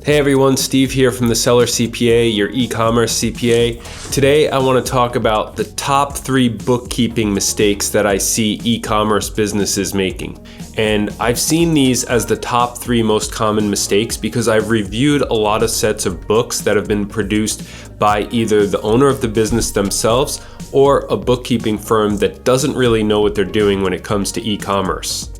Hey everyone, Steve here from the Seller CPA, your e-commerce CPA. Today I want to talk about the top 3 bookkeeping mistakes that I see e-commerce businesses making. And I've seen these as the top 3 most common mistakes because I've reviewed a lot of sets of books that have been produced by either the owner of the business themselves or a bookkeeping firm that doesn't really know what they're doing when it comes to e-commerce.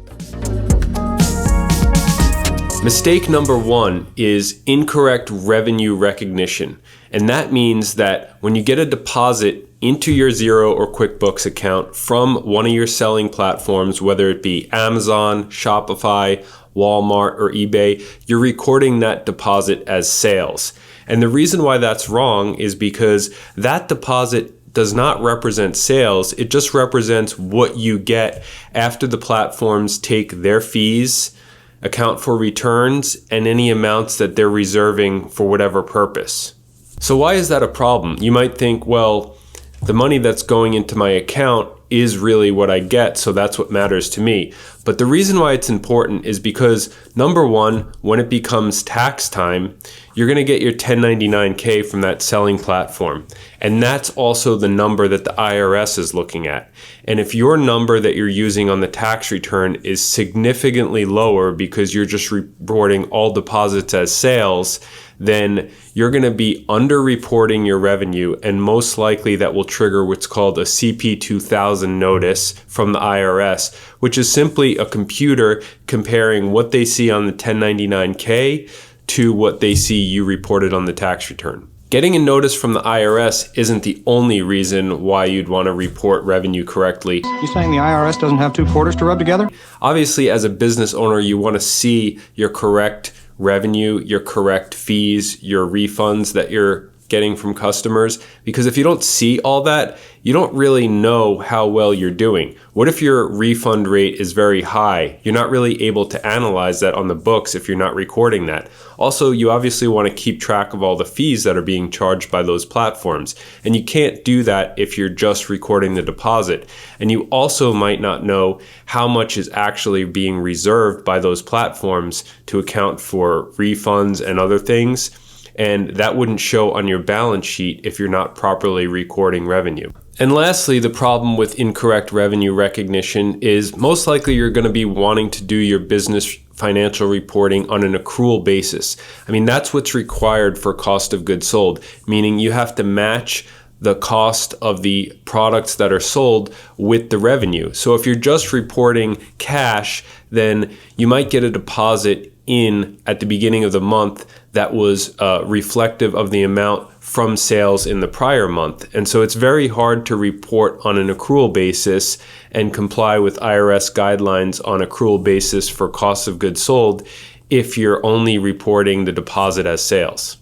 Mistake number 1 is incorrect revenue recognition. And that means that when you get a deposit into your Xero or QuickBooks account from one of your selling platforms, whether it be Amazon, Shopify, Walmart, or eBay, you're recording that deposit as sales. And the reason why that's wrong is because that deposit does not represent sales. It just represents what you get after the platforms take their fees, account for returns, and any amounts that they're reserving for whatever purpose. So why is that a problem? You might think, well, the money that's going into my account is really what I get, so that's what matters to me. But the reason why it's important is because, number 1, when it becomes tax time, you're going to get your 1099-K from that selling platform. And that's also the number that the IRS is looking at. And if your number that you're using on the tax return is significantly lower because you're just reporting all deposits as sales, then you're going to be underreporting your revenue, and most likely that will trigger what's called a CP 2000 notice from the IRS, which is simply a computer comparing what they see on the 1099-K to what they see you reported on the tax return. Getting a notice from the IRS isn't the only reason why you'd want to report revenue correctly. You saying the IRS doesn't have 2 quarters to rub together? Obviously, as a business owner, you want to see your correct revenue, your correct fees, your refunds that you're getting from customers, because if you don't see all that, you don't really know how well you're doing. What if your refund rate is very high? You're not really able to analyze that on the books if you're not recording that. Also, you obviously want to keep track of all the fees that are being charged by those platforms, and you can't do that if you're just recording the deposit. And you also might not know how much is actually being reserved by those platforms to account for refunds and other things. And that wouldn't show on your balance sheet if you're not properly recording revenue. And lastly, the problem with incorrect revenue recognition is most likely you're going to be wanting to do your business financial reporting on an accrual basis. I mean, that's what's required for cost of goods sold, meaning you have to match the cost of the products that are sold with the revenue. So if you're just reporting cash, then you might get a deposit in at the beginning of the month that was reflective of the amount from sales in the prior month. And so it's very hard to report on an accrual basis and comply with IRS guidelines on accrual basis for cost of goods sold if you're only reporting the deposit as sales.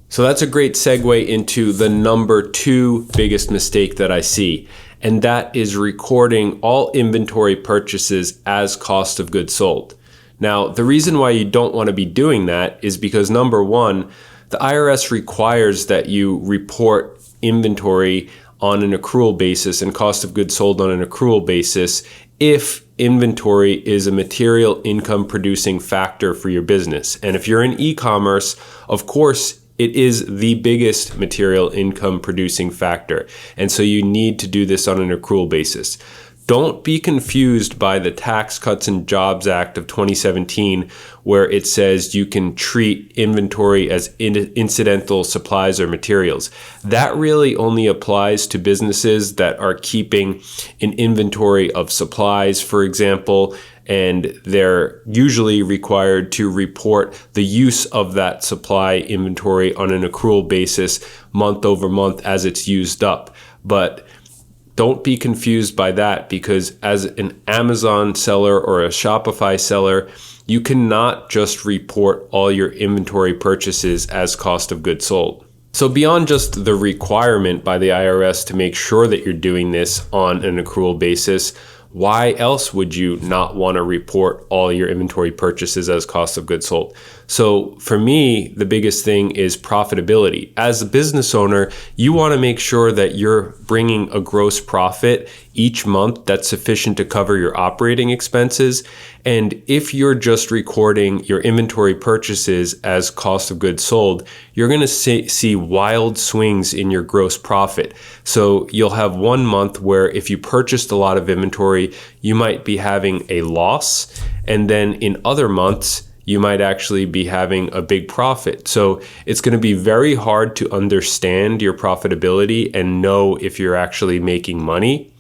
So that's a great segue into the number 2 biggest mistake that I see, and that is recording all inventory purchases as cost of goods sold. Now, the reason why you don't want to be doing that is because, number 1, the IRS requires that you report inventory on an accrual basis and cost of goods sold on an accrual basis if inventory is a material income producing factor for your business. And if you're in e-commerce, of course, it is the biggest material income producing factor. And so you need to do this on an accrual basis. Don't be confused by the Tax Cuts and Jobs Act of 2017, where it says you can treat inventory as incidental supplies or materials. That really only applies to businesses that are keeping an inventory of supplies, for example, and they're usually required to report the use of that supply inventory on an accrual basis month over month as it's used up. But don't be confused by that, because as an Amazon seller or a Shopify seller, you cannot just report all your inventory purchases as cost of goods sold. So beyond just the requirement by the IRS to make sure that you're doing this on an accrual basis, why else would you not want to report all your inventory purchases as cost of goods sold? So for me, the biggest thing is profitability. As a business owner, you want to make sure that you're bringing a gross profit each month that's sufficient to cover your operating expenses. And if you're just recording your inventory purchases as cost of goods sold, you're going to see wild swings in your gross profit. So you'll have one month where if you purchased a lot of inventory, you might be having a loss. And then in other months, you might actually be having a big profit. So it's going to be very hard to understand your profitability and know if you're actually making money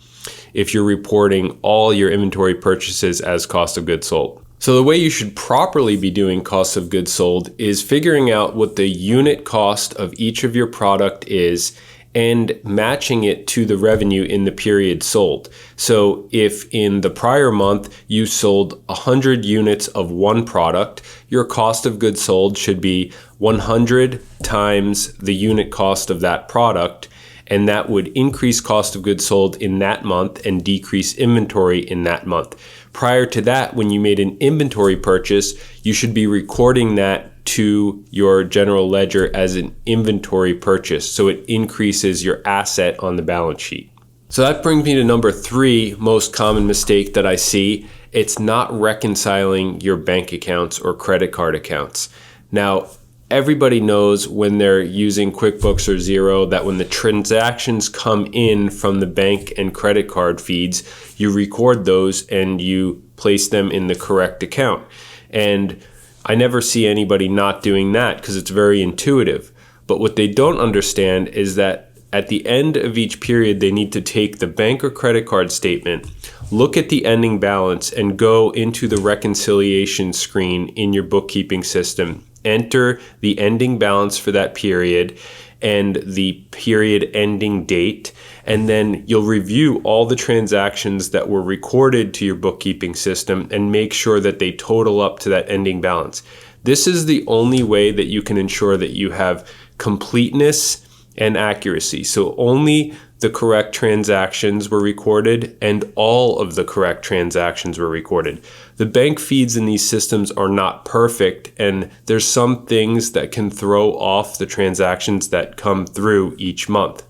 if you're reporting all your inventory purchases as cost of goods sold. So the way you should properly be doing cost of goods sold is figuring out what the unit cost of each of your product is and matching it to the revenue in the period sold. So if in the prior month you sold 100 units of one product, your cost of goods sold should be 100 times the unit cost of that product, and that would increase cost of goods sold in that month and decrease inventory in that month. Prior to that, when you made an inventory purchase, you should be recording that to your general ledger as an inventory purchase, so it increases your asset on the balance sheet. So that brings me to number 3 most common mistake that I see. It's not reconciling your bank accounts or credit card accounts. Now, everybody knows when they're using QuickBooks or Xero that when the transactions come in from the bank and credit card feeds, you record those and you place them in the correct account. And I never see anybody not doing that because it's very intuitive. But what they don't understand is that at the end of each period, they need to take the bank or credit card statement, look at the ending balance, and go into the reconciliation screen in your bookkeeping system. Enter the ending balance for that period and the period ending date, and then you'll review all the transactions that were recorded to your bookkeeping system and make sure that they total up to that ending balance. This is the only way that you can ensure that you have completeness and accuracy. So only the correct transactions were recorded and all of the correct transactions were recorded. The bank feeds in these systems are not perfect, and there's some things that can throw off the transactions that come through each month.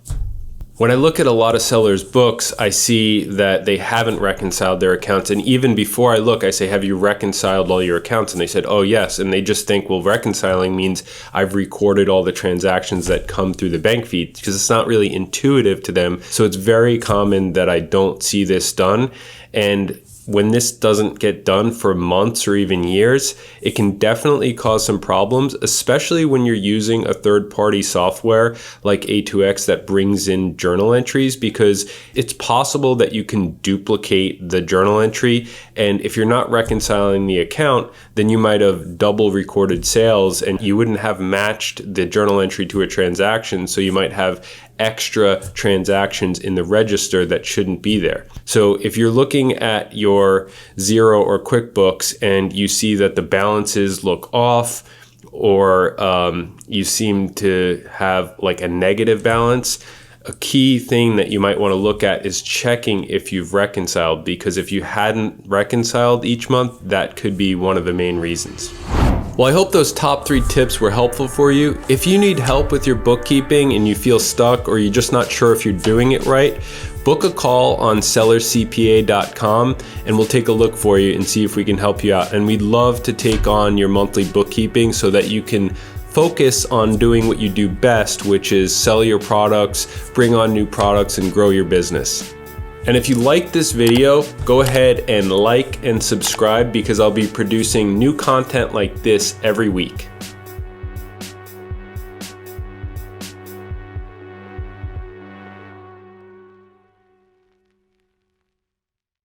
When I look at a lot of sellers' books, I see that they haven't reconciled their accounts. And even before I look, I say, have you reconciled all your accounts? And they said, oh, yes. And they just think, well, reconciling means I've recorded all the transactions that come through the bank feed, because it's not really intuitive to them. So it's very common that I don't see this done. And when this doesn't get done for months or even years, it can definitely cause some problems, especially when you're using a third-party software like A2X that brings in journal entries, because it's possible that you can duplicate the journal entry. And if you're not reconciling the account, then you might have double recorded sales and you wouldn't have matched the journal entry to a transaction. So you might have extra transactions in the register that shouldn't be there. So if you're looking at your Xero or QuickBooks and you see that the balances look off, or you seem to have like a negative balance, a key thing that you might want to look at is checking if you've reconciled, because if you hadn't reconciled each month, that could be one of the main reasons. Well, I hope those top 3 tips were helpful for you. If you need help with your bookkeeping and you feel stuck, or you're just not sure if you're doing it right, book a call on sellercpa.com and we'll take a look for you and see if we can help you out. And we'd love to take on your monthly bookkeeping so that you can focus on doing what you do best, which is sell your products, bring on new products, and grow your business. And if you like this video, go ahead and like and subscribe, because I'll be producing new content like this every week.